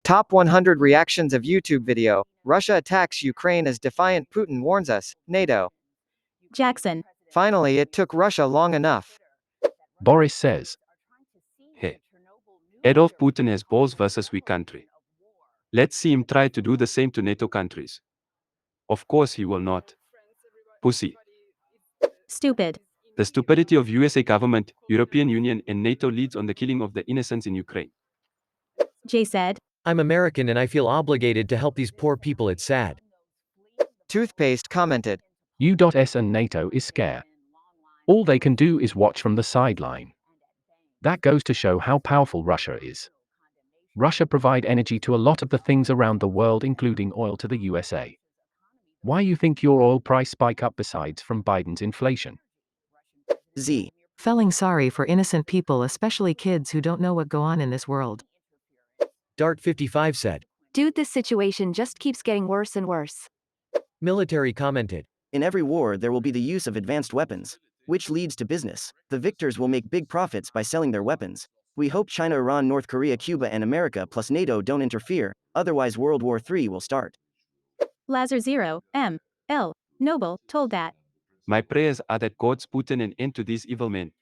Top 100 reactions of YouTube video. Russia attacks Ukraine as defiant Putin warns us, NATO. Jackson. Finally, it took Russia long enough. Boris says, Hey, Adolf Putin has balls versus weak country. Let's see him try to do the same to NATO countries. Of course he will not. Pussy. Stupid. The stupidity of USA government, European Union and NATO leads on the killing of the innocents in Ukraine. Jay said. I'm American and I feel obligated to help these poor people, it's sad. Toothpaste commented. U.S. and NATO is scare. All they can do is watch from the sideline. That goes to show how powerful Russia is. Russia provide energy to a lot of the things around the world, including oil to the USA. Why you think your oil price spike up besides from Biden's inflation? Z. Feeling sorry for innocent people, especially kids who don't know what go on in this world. Dart 55 said. Dude, this situation just keeps getting worse and worse. Military commented. In every war there will be the use of advanced weapons, which leads to business. The victors will make big profits by selling their weapons. We hope China, Iran, North Korea, Cuba and America plus NATO don't interfere, otherwise World War III will start. Lazar 0, M. L. Noble, told that. My prayers are that God put an end to these evil men.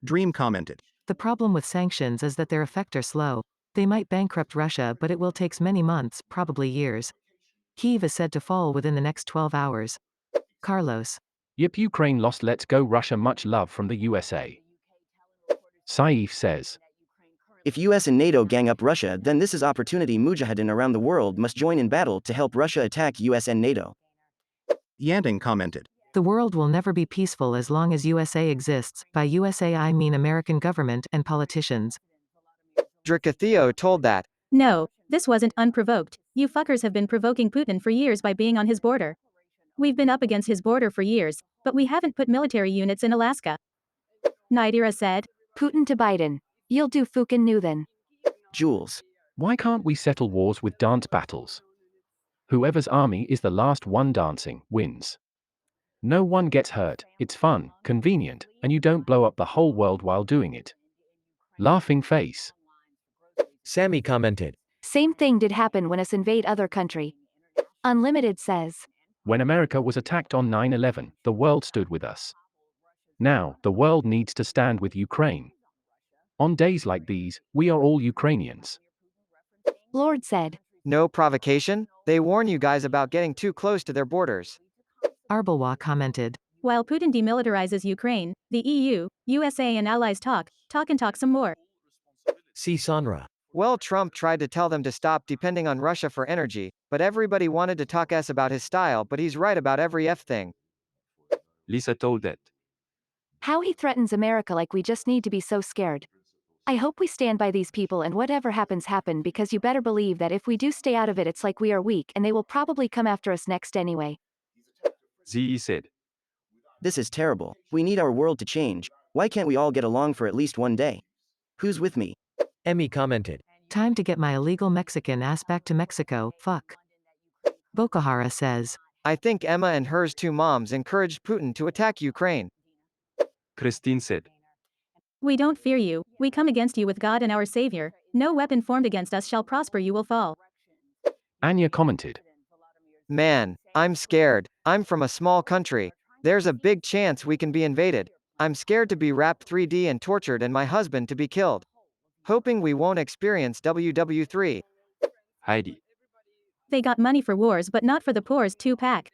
Dream commented. The problem with sanctions is that their effect are slow. They might bankrupt Russia, but it will take many months, probably years. Kyiv is said to fall within the next 12 hours. Carlos. Yep, Ukraine lost. Let's go Russia. Much love from the USA. Saif says, If US and NATO gang up Russia, then this is opportunity. Mujahideen around the world must join in battle to help Russia attack US and NATO. Yanding commented. The world will never be peaceful as long as USA exists. By USA I mean American government and politicians. Drakatheo told that. No, this wasn't unprovoked. You fuckers have been provoking Putin for years by being on his border. We've been up against his border for years, but we haven't put military units in Alaska. Naidira said. Putin to Biden. You'll do fucking new then. Jules. why can't we settle wars with dance battles? Whoever's army is the last one dancing wins. No one gets hurt, it's fun, convenient, and you don't blow up the whole world while doing it. Laughing face. Sammy commented. Same thing did happen when us invade other country. Unlimited says. When America was attacked on 9/11, the world stood with us. Now, the world needs to stand with Ukraine. On days like these, we are all Ukrainians. Lord said. No provocation? They warn you guys about getting too close to their borders. Arbelwa commented. While Putin demilitarizes Ukraine, the EU, USA and allies talk some more. C. Sonra. Well, Trump tried to tell them to stop depending on Russia for energy, but everybody wanted to talk S about his style, but he's right about every F thing. Lisa told that. How he threatens America like we just need to be so scared. I hope we stand by these people and whatever happens happen, because you better believe that if we do stay out of it it's like we are weak and they will probably come after us next anyway. ZE said. This is terrible. We need our world to change. Why can't we all get along for at least one day? Who's with me? Emmy commented. Time to get my illegal Mexican ass back to Mexico, fuck. Bokahara says. I think Emma and hers two moms encouraged Putin to attack Ukraine. Christine said. We don't fear you, we come against you with God and our Savior. No weapon formed against us shall prosper, you will fall. Anya commented. Man, I'm scared. I'm from a small country. There's a big chance we can be invaded. I'm scared to be wrapped 3D and tortured and my husband to be killed. Hoping we won't experience WW3. Heidi. They got money for wars but not for the poor's 2-pack.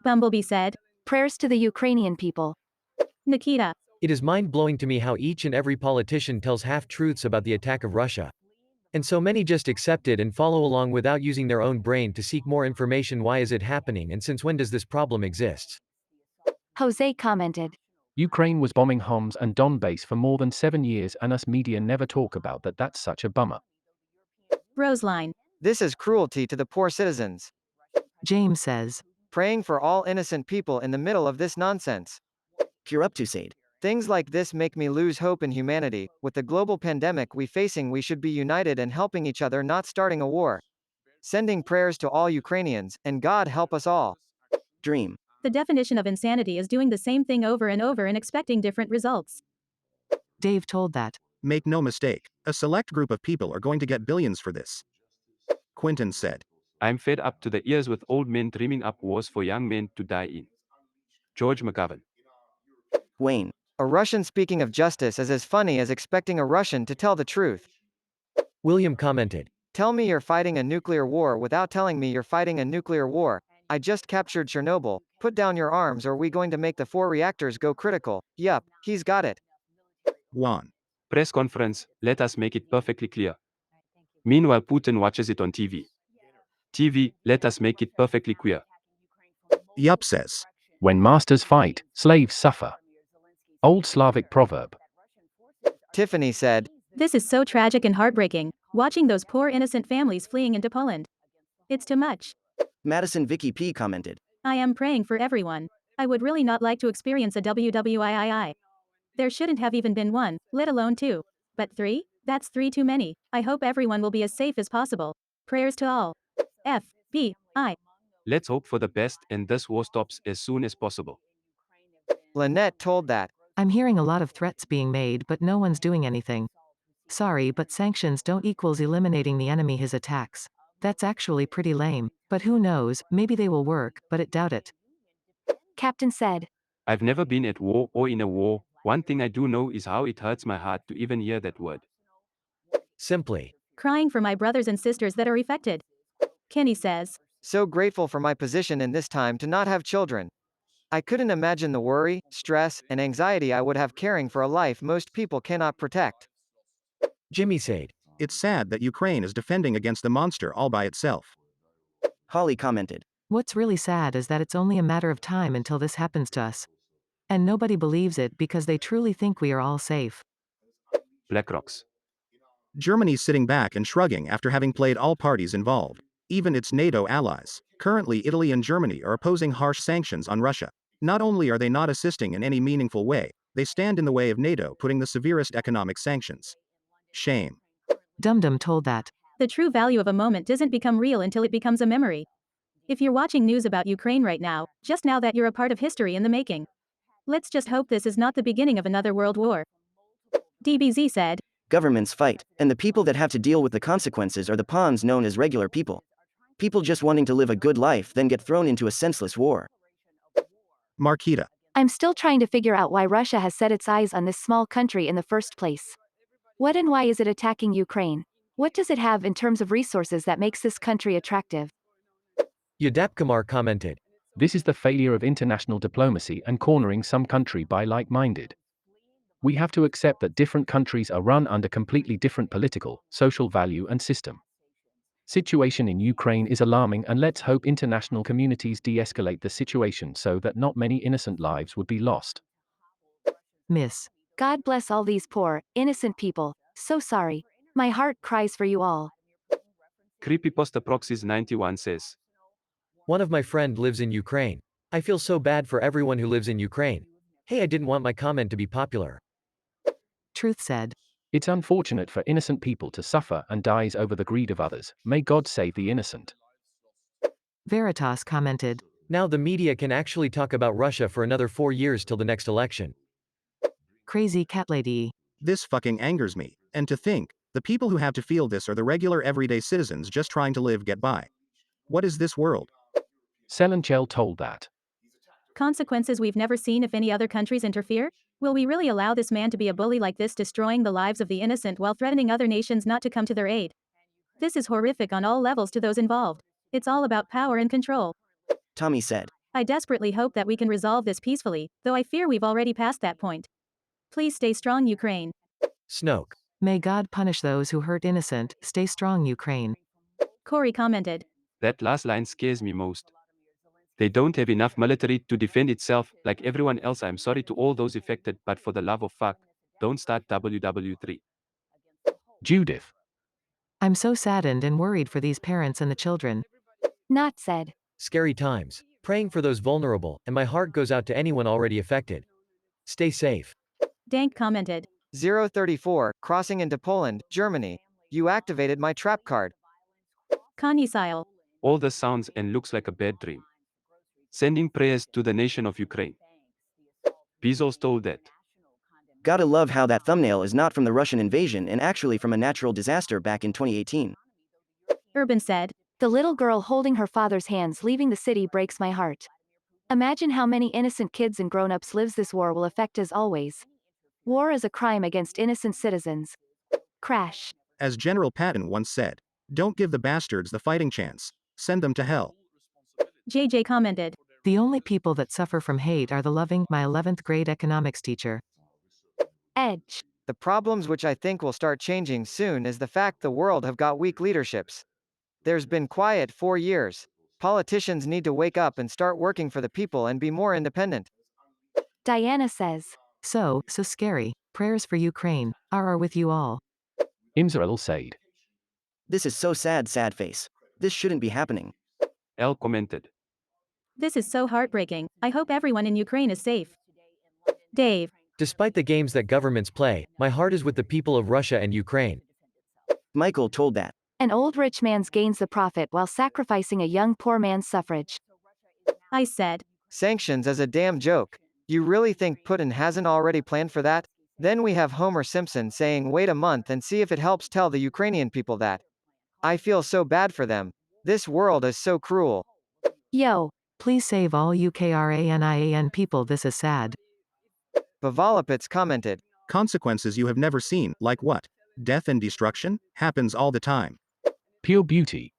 Bumblebee said. Prayers to the Ukrainian people. Nikita. It is mind-blowing to me how each and every politician tells half-truths about the attack of Russia. And so many just accept it and follow along without using their own brain to seek more information. Why is it happening and since when does this problem exist? Jose commented. Ukraine was bombing Homs and Donbass for more than 7 years and us media never talk about that. That's such a bummer. Roseline. This is cruelty to the poor citizens. James says. Praying for all innocent people in the middle of this nonsense. Pure up to Sade. Things like this make me lose hope in humanity. With the global pandemic we facing, we should be united and helping each other, not starting a war. Sending prayers to all Ukrainians, and God help us all. Dream. The definition of insanity is doing the same thing over and over and expecting different results. Dave told that. Make no mistake, a select group of people are going to get billions for this. Quinton said. I'm fed up to the ears with old men dreaming up wars for young men to die in. George McGovern. Wayne. A Russian speaking of justice is as funny as expecting a Russian to tell the truth. William commented. Tell me you're fighting a nuclear war without telling me you're fighting a nuclear war. I just captured Chernobyl. Put down your arms or we going to make the 4 reactors go critical. Yup, he's got it. Juan. Press conference, let us make it perfectly clear. Meanwhile, Putin watches it on TV. TV, let us make it perfectly clear. Yup says. When masters fight, slaves suffer. Old Slavic proverb. Tiffany said, This is so tragic and heartbreaking, watching those poor innocent families fleeing into Poland. It's too much. Madison Vicky P commented. I am praying for everyone. I would really not like to experience a WWIII. There shouldn't have even been one, let alone two. But three? That's three too many. I hope everyone will be as safe as possible. Prayers to all. FBI. Let's hope for the best and this war stops as soon as possible. Lynette told that. I'm hearing a lot of threats being made, but no one's doing anything. Sorry, but sanctions don't equals eliminating the enemy his attacks. That's actually pretty lame. But who knows, maybe they will work, but it doubt it. Captain said. I've never been at war or in a war. One thing I do know is how it hurts my heart to even hear that word. Simply. Crying for my brothers and sisters that are affected. Kenny says. So grateful for my position in this time to not have children. I couldn't imagine the worry, stress, and anxiety I would have caring for a life most people cannot protect. Jimmy said. It's sad that Ukraine is defending against the monster all by itself. Holly commented. What's really sad is that it's only a matter of time until this happens to us. And nobody believes it because they truly think we are all safe. BlackRocks. Germany's sitting back and shrugging after having played all parties involved, even its NATO allies. Currently, Italy and Germany are opposing harsh sanctions on Russia. Not only are they not assisting in any meaningful way, they stand in the way of NATO putting the severest economic sanctions. Shame. Dum told that. The true value of a moment doesn't become real until it becomes a memory. If you're watching news about Ukraine right now, just know that you're a part of history in the making. Let's just hope this is not the beginning of another world war. DBZ said. Governments fight, and the people that have to deal with the consequences are the pawns known as regular people. People just wanting to live a good life then get thrown into a senseless war. Marquita. I'm still trying to figure out why Russia has set its eyes on this small country in the first place. What and why is it attacking Ukraine? What does it have in terms of resources that makes this country attractive? Yadapkumar commented. This is the failure of international diplomacy and cornering some country by like-minded. We have to accept that different countries are run under completely different political, social value and system. Situation in Ukraine is alarming and let's hope international communities de-escalate the situation so that not many innocent lives would be lost. Miss. God bless all these poor, innocent people. So sorry. My heart cries for you all. Creepypasta Proxies 91 says. One of my friend lives in Ukraine. I feel so bad for everyone who lives in Ukraine. Hey, I didn't want my comment to be popular. Truth said. It's unfortunate for innocent people to suffer and dies over the greed of others. May God save the innocent. Veritas commented. Now the media can actually talk about Russia for another 4 years till the next election. Crazy cat lady. This fucking angers me. And to think, the people who have to feel this are the regular everyday citizens just trying to live get by. What is this world? Selenchel told that. Consequences we've never seen if any other countries interfere? Will we really allow this man to be a bully like this, destroying the lives of the innocent while threatening other nations not to come to their aid? This is horrific on all levels to those involved. It's all about power and control. Tommy said. I desperately hope that we can resolve this peacefully, though I fear we've already passed that point. Please stay strong, Ukraine. Snoke. May God punish those who hurt innocent. Stay strong, Ukraine. Corey commented. That last line scares me most. They don't have enough military to defend itself, like everyone else. I'm sorry to all those affected, but for the love of fuck, don't start WW3. Judith. I'm so saddened and worried for these parents and the children. Not said. Scary times. Praying for those vulnerable, and my heart goes out to anyone already affected. Stay safe. Dank commented. 034, crossing into Poland, Germany. You activated my trap card. Kanye Sile. All this sounds and looks like a bad dream. Sending prayers to the nation of Ukraine. Bezos told that. Gotta love how that thumbnail is not from the Russian invasion and actually from a natural disaster back in 2018. Urban said. The little girl holding her father's hands leaving the city breaks my heart. Imagine how many innocent kids and grown-ups lives this war will affect as always. War is a crime against innocent citizens. Crash. As General Patton once said, don't give the bastards the fighting chance. Send them to hell. JJ commented. The only people that suffer from hate are the loving, my 11th grade economics teacher. Edge. The problems which I think will start changing soon is the fact the world have got weak leaderships. There's been quiet 4 years. Politicians need to wake up and start working for the people and be more independent. Diana says. So scary. Prayers for Ukraine are with you all. Imzrael said. This is so sad, sad face. This shouldn't be happening. Elle commented. This is so heartbreaking. I hope everyone in Ukraine is safe. Dave. Despite the games that governments play, my heart is with the people of Russia and Ukraine. Michael told that. An old rich man's gains the profit while sacrificing a young poor man's suffrage. I said. Sanctions is a damn joke. You really think Putin hasn't already planned for that? Then we have Homer Simpson saying wait a month and see if it helps tell the Ukrainian people that. I feel so bad for them. This world is so cruel. Yo. Please save all Ukrainian people, this is sad. Bavalapits commented. Consequences you have never seen, like what? Death and destruction? Happens all the time. Pure beauty.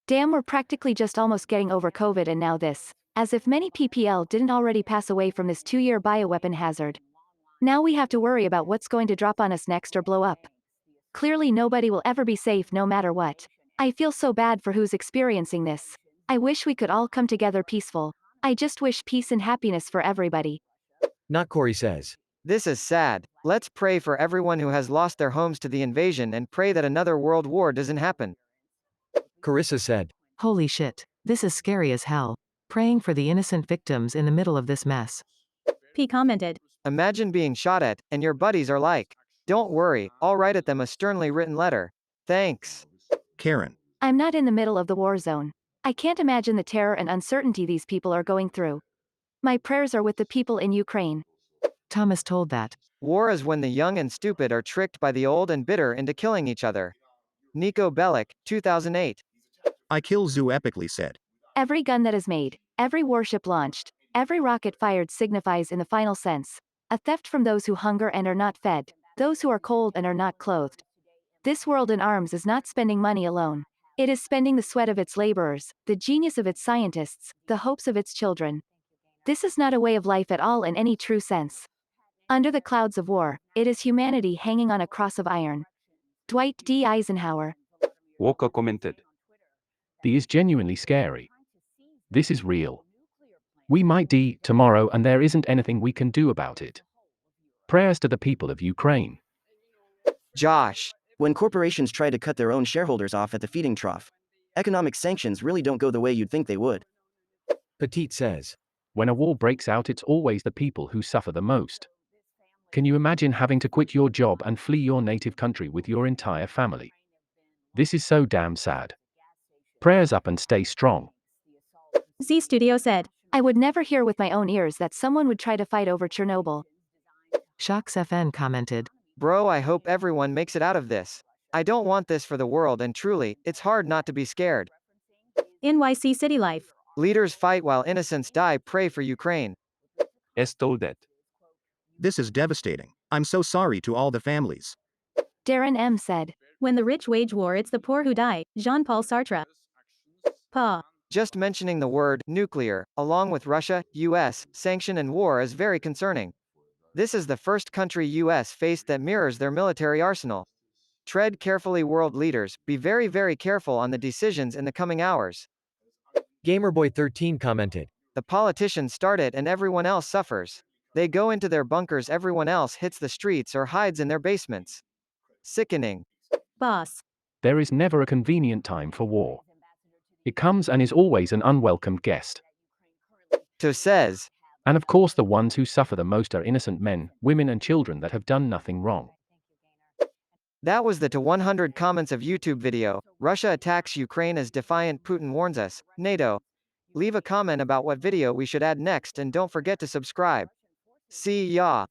Damn, we're practically just almost getting over COVID and now this. As if many PPL didn't already pass away from this 2-year bioweapon hazard. Now we have to worry about what's going to drop on us next or blow up. Clearly nobody will ever be safe no matter what. I feel so bad for who's experiencing this. I wish we could all come together peaceful. I just wish peace and happiness for everybody. Not Corey says. This is sad. Let's pray for everyone who has lost their homes to the invasion and pray that another world war doesn't happen. Carissa said. Holy shit. This is scary as hell. Praying for the innocent victims in the middle of this mess. P commented. Imagine being shot at, and your buddies are like, don't worry, I'll write at them a sternly written letter. Thanks. Karen. I'm not in the middle of the war zone. I can't imagine the terror and uncertainty these people are going through. My prayers are with the people in Ukraine. Thomas told that. War is when the young and stupid are tricked by the old and bitter into killing each other. Nico Bellic, 2008. I Kill Zoo epically said. Every gun that is made, every warship launched, every rocket fired signifies in the final sense, a theft from those who hunger and are not fed, those who are cold and are not clothed. This world in arms is not spending money alone. It is spending the sweat of its laborers, the genius of its scientists, the hopes of its children. This is not a way of life at all in any true sense. Under the clouds of war, it is humanity hanging on a cross of iron. Dwight D. Eisenhower. Walker commented. This is genuinely scary. This is real. We might die tomorrow and there isn't anything we can do about it. Prayers to the people of Ukraine. Josh. When corporations try to cut their own shareholders off at the feeding trough, economic sanctions really don't go the way you'd think they would. Petite says. When a war breaks out, it's always the people who suffer the most. Can you imagine having to quit your job and flee your native country with your entire family? This is so damn sad. Prayers up and stay strong. Z Studio said. I would never hear with my own ears that someone would try to fight over Chernobyl. Shocks FN commented. Bro, I hope everyone makes it out of this. I don't want this for the world and truly, it's hard not to be scared. NYC City Life. Leaders fight while innocents die. Pray for Ukraine. S told that. This is devastating. I'm so sorry to all the families. Darren M. said. When the rich wage war, it's the poor who die. Jean-Paul Sartre. Pa. Just mentioning the word nuclear, along with Russia, US, sanction and war is very concerning. This is the first country US faced that mirrors their military arsenal. Tread carefully, world leaders, be very, very careful on the decisions in the coming hours. Gamerboy13 commented. The politicians start it and everyone else suffers. They go into their bunkers, everyone else hits the streets or hides in their basements. Sickening. Boss. There is never a convenient time for war. It comes and is always an unwelcome guest. To says. And of course the ones who suffer the most are innocent men, women and children that have done nothing wrong. That was the to 100 comments of YouTube video. Russia attacks Ukraine as defiant, Putin warns us. NATO. Leave a comment about what video we should add next and don't forget to subscribe. See ya.